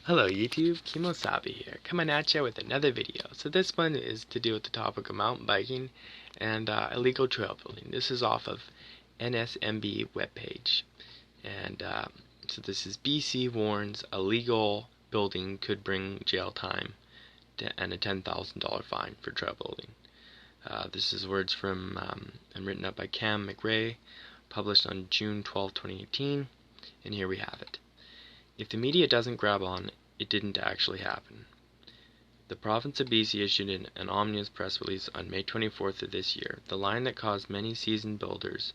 Hello YouTube, Kemo Sabi here, coming at you with another video. So this one is to do with the topic of mountain biking and illegal trail building. This is off of NSMBA webpage. And so this is BC warns illegal building could bring jail time and a $10,000 fine for trail building. This is words from and written up by McRae, published on June 12, 2018, and here we have it. If the media doesn't grab on, it didn't actually happen. The province of BC issued an ominous press release on May 24th of this year. The line that caused many seasoned builders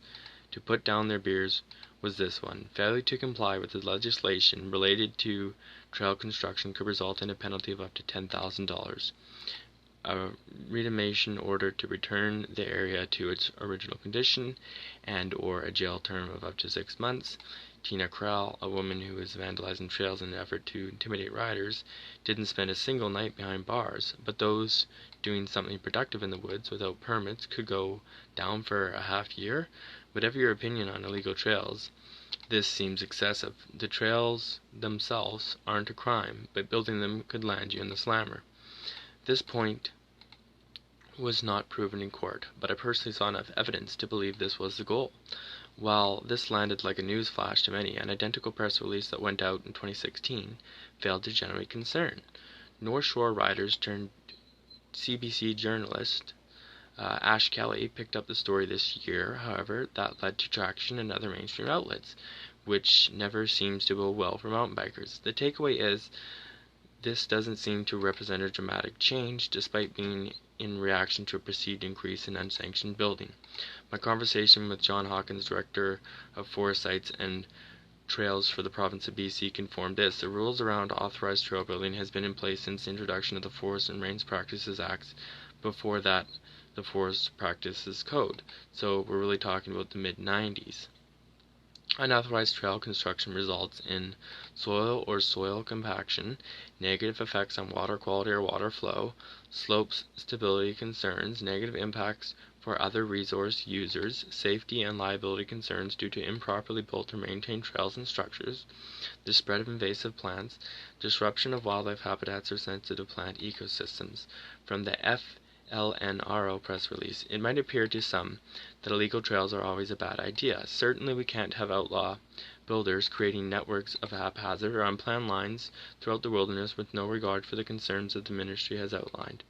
to put down their beers was this one: failure to comply with the legislation related to trail construction could result in a penalty of up to $10,000. A reclamation order to return the area to its original condition and/or a jail term of up to 6 months. Tina Krall, a woman who was vandalizing trails in an effort to intimidate riders, didn't spend a single night behind bars, but those doing something productive in the woods without permits could go down for a half year. Whatever your opinion on illegal trails, this seems excessive. The trails themselves aren't a crime, but building them could land you in the slammer. This point was not proven in court, but I personally saw enough evidence to believe this was the goal. While this landed like a news flash to many, an identical press release that went out in 2016 failed to generate concern. North Shore riders turned CBC journalist Ash Kelly picked up the story this year. However, that led to traction in other mainstream outlets, which never seems to go well for mountain bikers. The takeaway is this doesn't seem to represent a dramatic change, despite being in reaction to a perceived increase in unsanctioned building. My conversation with John Hawkins, Director of Forest Sites and Trails for the province of BC, confirmed this. The rules around authorized trail building has been in place since the introduction of the Forest and Range Practices Acts, before that the Forest Practices Code. So we're really talking about the mid-90s. Unauthorized trail construction results in soil or soil compaction, negative effects on water quality or water flow, slopes stability concerns, negative impacts for other resource users, safety and liability concerns due to improperly built or maintained trails and structures, the spread of invasive plants, disruption of wildlife habitats or sensitive plant ecosystems. From the LNRO press release, it might appear to some that illegal trails are always a bad idea. Certainly we can't have outlaw builders creating networks of haphazard or unplanned lines throughout the wilderness with no regard for the concerns that the ministry has outlined,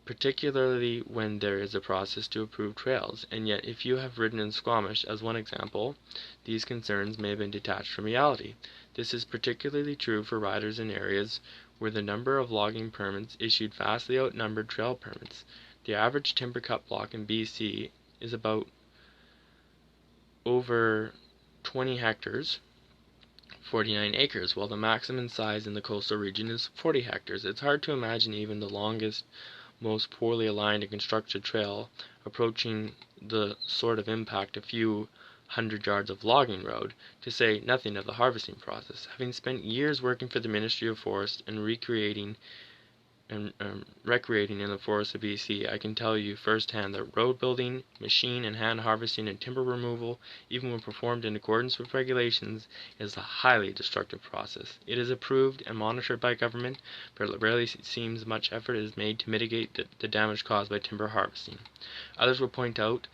particularly when there is a process to approve trails. And yet, if you have ridden in Squamish, as one example, these concerns may have been detached from reality. This is particularly true for riders in areas where the number of logging permits issued vastly outnumbered trail permits. The average timber cut block in BC is about over 20 hectares, 49 acres, while the maximum size in the coastal region is 40 hectares. It's hard to imagine even the longest, most poorly aligned and constructed trail approaching the sort of impact a few 100 yards of logging road, to say nothing of the harvesting process. Having spent years working for the Ministry of Forest and recreating in the forests of BC, I can tell you firsthand that road building, machine and hand harvesting and timber removal, even when performed in accordance with regulations, is a highly destructive process. It is approved and monitored by government, but it rarely seems much effort is made to mitigate the damage caused by timber harvesting. Others will point out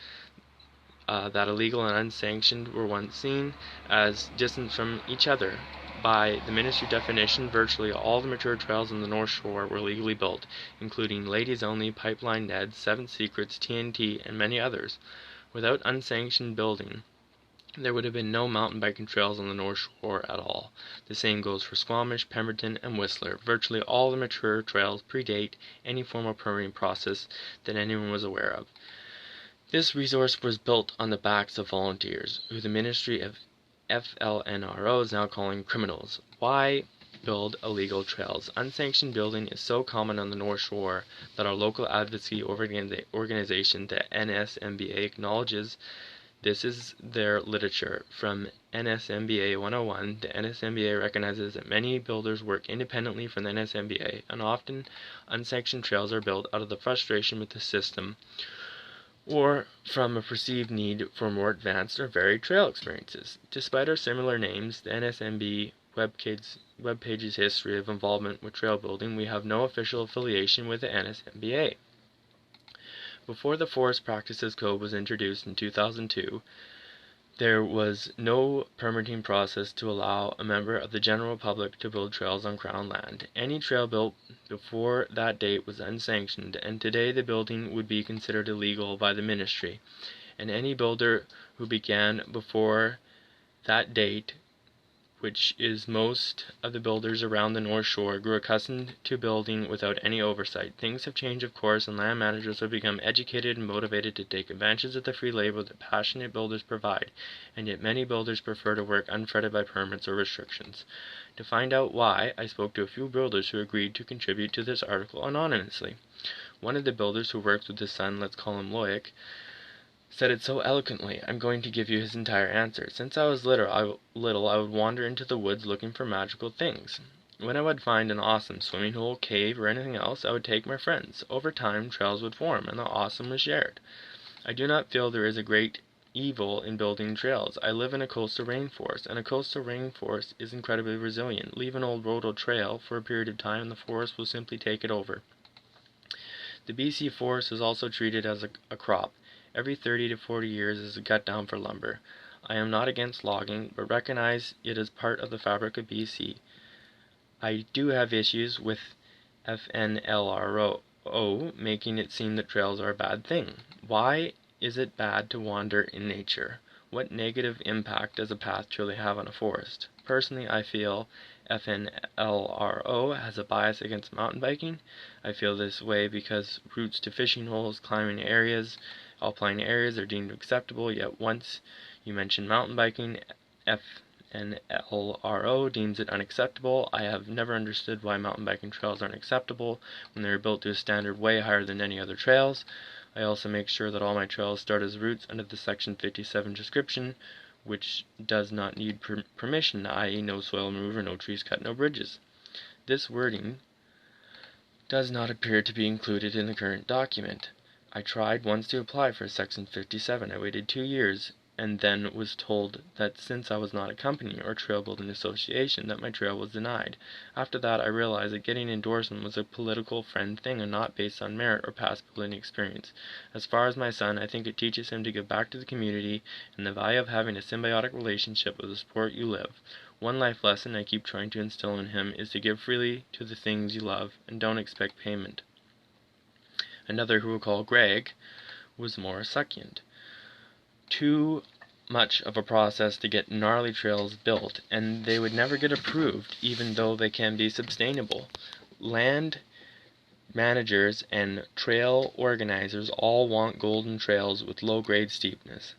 that illegal and unsanctioned were once seen as distant from each other. By the ministry definition, virtually all the mature trails on the North Shore were legally built, including Ladies Only, Pipeline Ned, Seven Secrets, TNT, and many others. Without unsanctioned building, there would have been no mountain biking trails on the North Shore at all. The same goes for Squamish, Pemberton, and Whistler. Virtually all the mature trails predate any formal permitting process that anyone was aware of. This resource was built on the backs of volunteers, who the Ministry of FLNRO is now calling criminals. Why build illegal trails? Unsanctioned building is so common on the North Shore that our local advocacy organization, the NSMBA, acknowledges this is their literature. From NSMBA 101, the NSMBA recognizes that many builders work independently from the NSMBA, and often unsanctioned trails are built out of the frustration with the system or from a perceived need for more advanced or varied trail experiences. Despite our similar names, the NSMB webpage's history of involvement with trail building, we have no official affiliation with the NSMBA. Before the Forest Practices Code was introduced in 2002, there was no permitting process to allow a member of the general public to build trails on Crown land. Any trail built before that date was unsanctioned, and today the building would be considered illegal by the ministry. And any builder who began before that date, which is most of the builders around the North Shore, grew accustomed to building without any oversight. Things have changed, of course, and land managers have become educated and motivated to take advantage of the free labor that passionate builders provide, and yet many builders prefer to work unfettered by permits or restrictions. To find out why, I spoke to a few builders who agreed to contribute to this article anonymously. One of the builders who works with his son, let's call him Loic, said it so eloquently. I'm going to give you his entire answer. Since I was little, I would wander into the woods looking for magical things. When I would find an awesome swimming hole, cave, or anything else, I would take my friends. Over time, trails would form, and the awesome was shared. I do not feel there is a great evil in building trails. I live in a coastal rainforest, and a coastal rainforest is incredibly resilient. Leave an old road or trail for a period of time, and the forest will simply take it over. The BC forest is also treated as a crop. Every 30 to 40 years is cut down for lumber. I am not against logging, but recognize it as part of the fabric of BC. I do have issues with FNLRO making it seem that trails are a bad thing. Why is it bad to wander in nature? What negative impact does a path truly have on a forest? Personally, I feel FNLRO has a bias against mountain biking. I feel this way because routes to fishing holes, alpine areas are deemed acceptable, yet once you mention mountain biking, FNLRO deems it unacceptable. I have never understood why mountain biking trails aren't acceptable when they are built to a standard way higher than any other trails. I also make sure that all my trails start as routes under the Section 57 description, which does not need permission, i.e. no soil removal, no trees cut, no bridges. This wording does not appear to be included in the current document. I tried once to apply for Section 57. I waited 2 years and then was told that since I was not a company or trail building association that my trail was denied. After that I realized that getting endorsement was a political friend thing and not based on merit or past building experience. As far as my son, I think it teaches him to give back to the community and the value of having a symbiotic relationship with the sport you live. One life lesson I keep trying to instill in him is to give freely to the things you love and don't expect payment. Another, who we'll call Greg, was more succulent. Too much of a process to get gnarly trails built, and they would never get approved even though they can be sustainable. Land managers and trail organizers all want golden trails with low-grade steepness.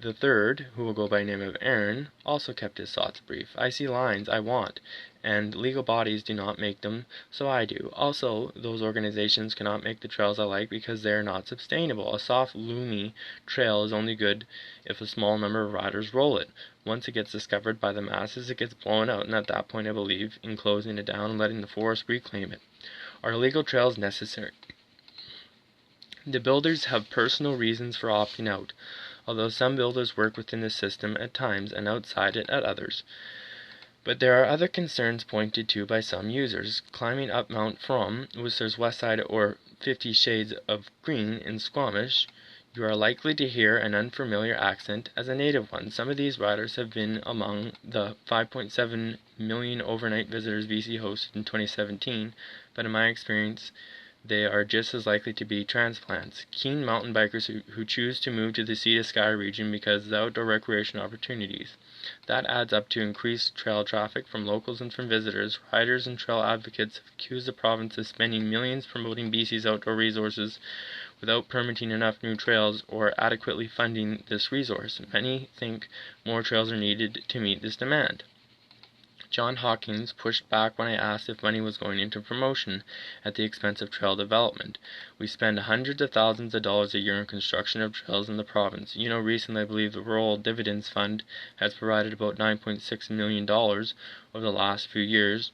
The third, who will go by the name of Aaron, also kept his thoughts brief. I see lines I want, and legal bodies do not make them, so I do. Also, those organizations cannot make the trails I like because they are not sustainable. A soft, loomy trail is only good if a small number of riders roll it. Once it gets discovered by the masses, it gets blown out, and at that point I believe in closing it down and letting the forest reclaim it. Are illegal trails necessary? The builders have personal reasons for opting out, although some builders work within the system at times and outside it at others. But there are other concerns pointed to by some users. Climbing up Mount From, Whistler's West Side, or 50 Shades of Green in Squamish, you are likely to hear an unfamiliar accent as a native one. Some of these riders have been among the 5.7 million overnight visitors BC hosted in 2017, but in my experience, they are just as likely to be transplants. Keen mountain bikers who choose to move to the Sea to Sky region because of the outdoor recreation opportunities. That adds up to increased trail traffic from locals and from visitors. Riders and trail advocates have accused the province of spending millions promoting BC's outdoor resources without permitting enough new trails or adequately funding this resource. Many think more trails are needed to meet this demand. John Hawkins pushed back when I asked if money was going into promotion at the expense of trail development. We spend hundreds of thousands of dollars a year on construction of trails in the province. Recently I believe the Rural Dividends Fund has provided about $9.6 million over the last few years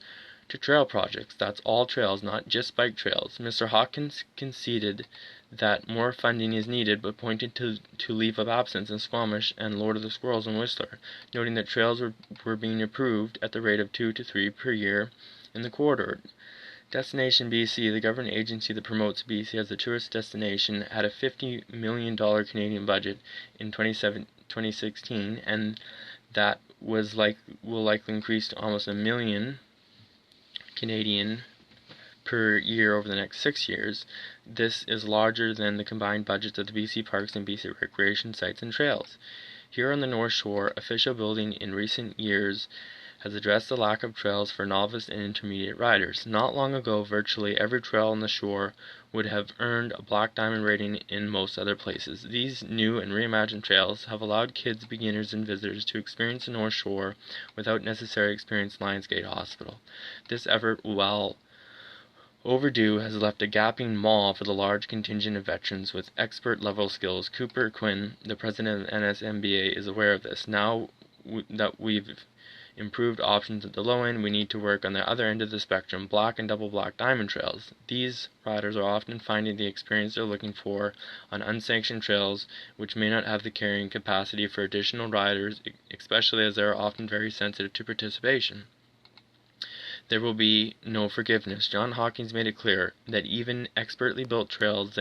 to trail projects. That's all trails, not just bike trails. Mr. Hawkins conceded that more funding is needed, but pointed to leave of absence in Squamish and Lord of the Squirrels in Whistler, noting that trails were being approved at the rate of 2 to 3 per year in the corridor. Destination BC, the government agency that promotes BC as a tourist destination, had a $50 million Canadian budget in 2016, and that will likely increase to almost $1 million Canadian per year over the next 6 years. This is larger than the combined budgets of the BC parks and BC recreation sites and trails. Here on the North Shore, official building in recent years has addressed the lack of trails for novice and intermediate riders. Not long ago, virtually every trail on the shore would have earned a Black Diamond rating in most other places. These new and reimagined trails have allowed kids, beginners, and visitors to experience the North Shore without necessarily experiencing Lions Gate Hospital. This effort, while overdue, has left a gaping maw for the large contingent of veterans with expert-level skills. Cooper Quinn, the president of NSMBA, is aware of this. Now that we've improved options at the low end, we need to work on the other end of the spectrum, black and double black diamond trails. These riders are often finding the experience they're looking for on unsanctioned trails, which may not have the carrying capacity for additional riders, especially as they are often very sensitive to participation. There will be no forgiveness. John Hawkins made it clear that even expertly built trails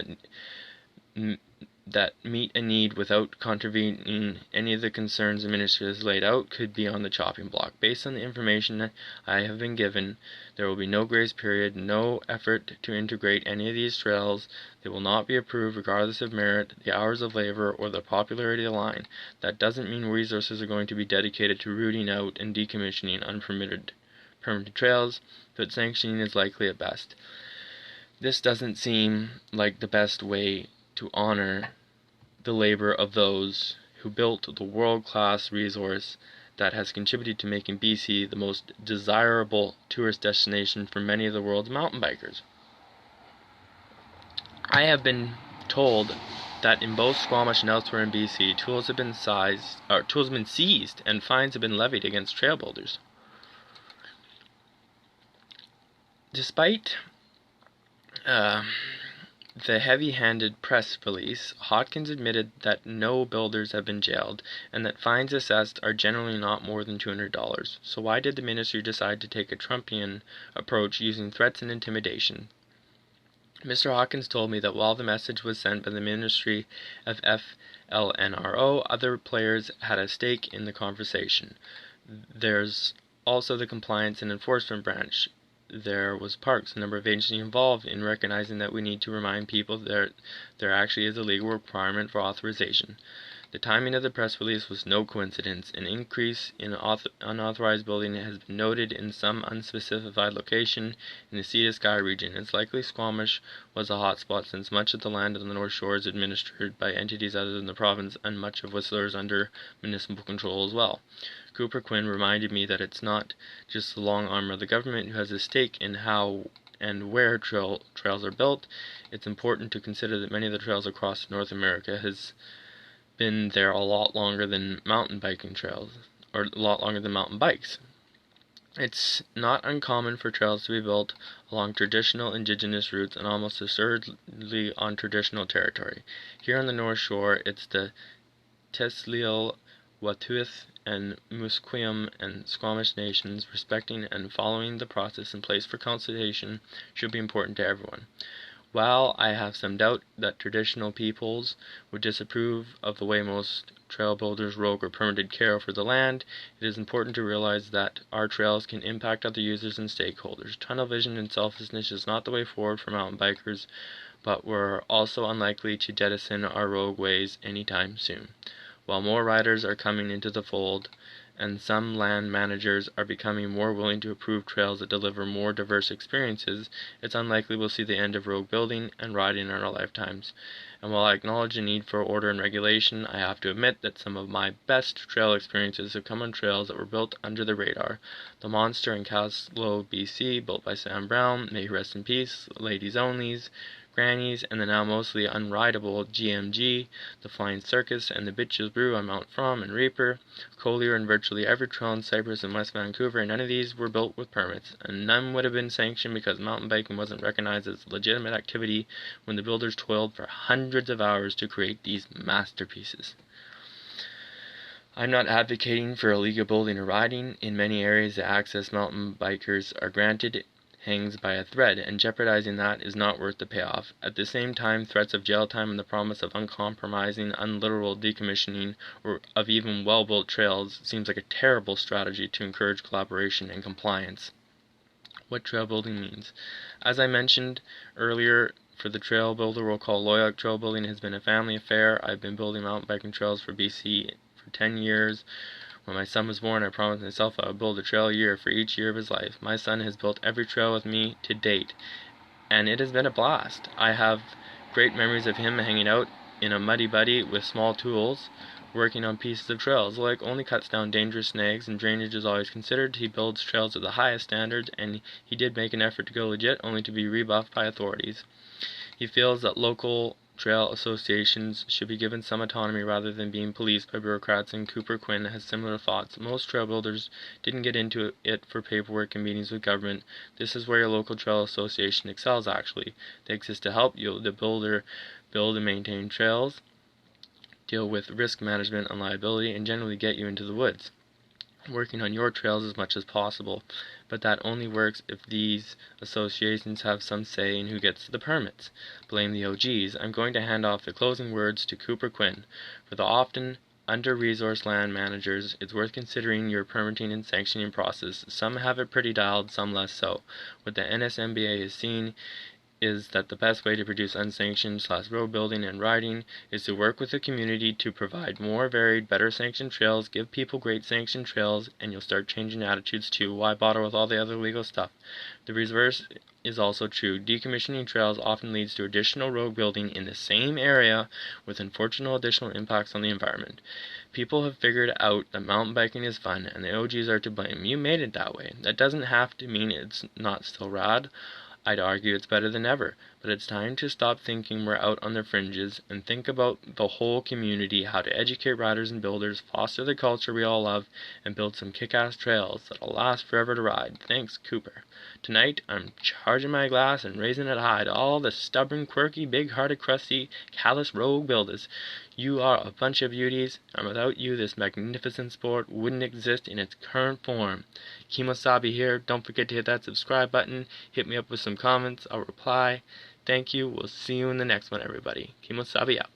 that meet a need without contravening any of the concerns the ministry has laid out could be on the chopping block. Based on the information I have been given, there will be no grace period, no effort to integrate any of these trails. They will not be approved regardless of merit, the hours of labor, or the popularity of the line. That doesn't mean resources are going to be dedicated to rooting out and decommissioning permitted trails, but sanctioning is likely at best. This doesn't seem like the best way to honor the labor of those who built the world-class resource that has contributed to making BC the most desirable tourist destination for many of the world's mountain bikers. I have been told that in both Squamish and elsewhere in BC, tools have been seized and fines have been levied against trail builders. Despite the heavy-handed press release, Hawkins admitted that no builders have been jailed and that fines assessed are generally not more than $200. So why did the ministry decide to take a Trumpian approach using threats and intimidation? Mr. Hawkins told me that while the message was sent by the Ministry of FLNRO, other players had a stake in the conversation. There's also the Compliance and Enforcement Branch. There was Parks, a number of agencies involved in recognizing that we need to remind people that there actually is a legal requirement for authorization. The timing of the press release was no coincidence. An increase in unauthorized building has been noted in some unspecified location in the Sea to Sky region. It's likely Squamish was a hotspot since much of the land on the North Shore is administered by entities other than the province, and much of Whistler is under municipal control as well. Cooper Quinn reminded me that it's not just the long arm of the government who has a stake in how and where trails are built. It's important to consider that many of the trails across North America has been there a lot longer than mountain biking trails, or a lot longer than mountain bikes. It's not uncommon for trails to be built along traditional indigenous routes and almost assuredly on traditional territory. Here on the North Shore, it's the Tsleil-Waututh and Musqueam and Squamish nations. Respecting and following the process in place for consultation should be important to everyone. While I have some doubt that traditional peoples would disapprove of the way most trail builders rogue or permitted care for the land, it is important to realize that our trails can impact other users and stakeholders. Tunnel vision and selfishness is not the way forward for mountain bikers, but we're also unlikely to jettison our rogue ways anytime soon. While more riders are coming into the fold, and some land managers are becoming more willing to approve trails that deliver more diverse experiences, it's unlikely we'll see the end of rogue building and riding in our lifetimes. And while I acknowledge the need for order and regulation, I have to admit that some of my best trail experiences have come on trails that were built under the radar. The Monster in Caslow, BC, built by Sam Brown, may he rest in peace, Ladies Onlys, Grannies, and the now mostly unrideable GMG, the Flying Circus, and the Bitches Brew on Mount From and Reaper, Collier, and virtually every trail in Cypress and West Vancouver, and none of these were built with permits, and none would have been sanctioned because mountain biking wasn't recognized as a legitimate activity when the builders toiled for hundreds of hours to create these masterpieces. I'm not advocating for illegal building or riding. In many areas, the access mountain bikers are granted hangs by a thread, and jeopardizing that is not worth the payoff. At the same time, threats of jail time and the promise of uncompromising, unliteral decommissioning or of even well-built trails seems like a terrible strategy to encourage collaboration and compliance. What trail building means. As I mentioned earlier, for the trail builder we'll call Loyalk, trail building has been a family affair. I've been building mountain biking trails for BC for 10 years. When my son was born, I promised myself I would build a trail a year for each year of his life. My son has built every trail with me to date, and it has been a blast. I have great memories of him hanging out in a muddy buddy with small tools, working on pieces of trails. Loyalk only cuts down dangerous snags, and drainage is always considered. He builds trails to the highest standards, and he did make an effort to go legit, only to be rebuffed by authorities. He feels that local trail associations should be given some autonomy rather than being policed by bureaucrats, and Cooper Quinn has similar thoughts. Most trail builders didn't get into it for paperwork and meetings with government. This is where your local trail association excels, actually. They exist to help you, the builder, build and maintain trails, deal with risk management and liability, and generally get you into the woods, working on your trails as much as possible. But that only works if these associations have some say in who gets the permits. Blame the OGs. I'm going to hand off the closing words to Cooper Quinn. For the often under-resourced land managers, it's worth considering your permitting and sanctioning process. Some have it pretty dialed, some less so. What the NSMBA has seen is that the best way to produce unsanctioned road building and riding is to work with the community to provide more varied, better sanctioned trails, give people great sanctioned trails, and you'll start changing attitudes too. Why bother with all the other legal stuff? The reverse is also true. Decommissioning trails often leads to additional road building in the same area with unfortunate additional impacts on the environment. People have figured out that mountain biking is fun, and the OGs are to blame. You made it that way. That doesn't have to mean it's not still rad. I'd argue it's better than ever, but it's time to stop thinking we're out on the fringes and think about the whole community, how to educate riders and builders, foster the culture we all love, and build some kick-ass trails that'll last forever to ride. Thanks, Cooper. Tonight, I'm charging my glass and raising it high to all the stubborn, quirky, big-hearted, crusty, callous rogue builders. You are a bunch of beauties, and without you, this magnificent sport wouldn't exist in its current form. Kemo, Sabi here. Don't forget to hit that subscribe button. Hit me up with some comments. I'll reply. Thank you. We'll see you in the next one, everybody. Kemo, Sabi out.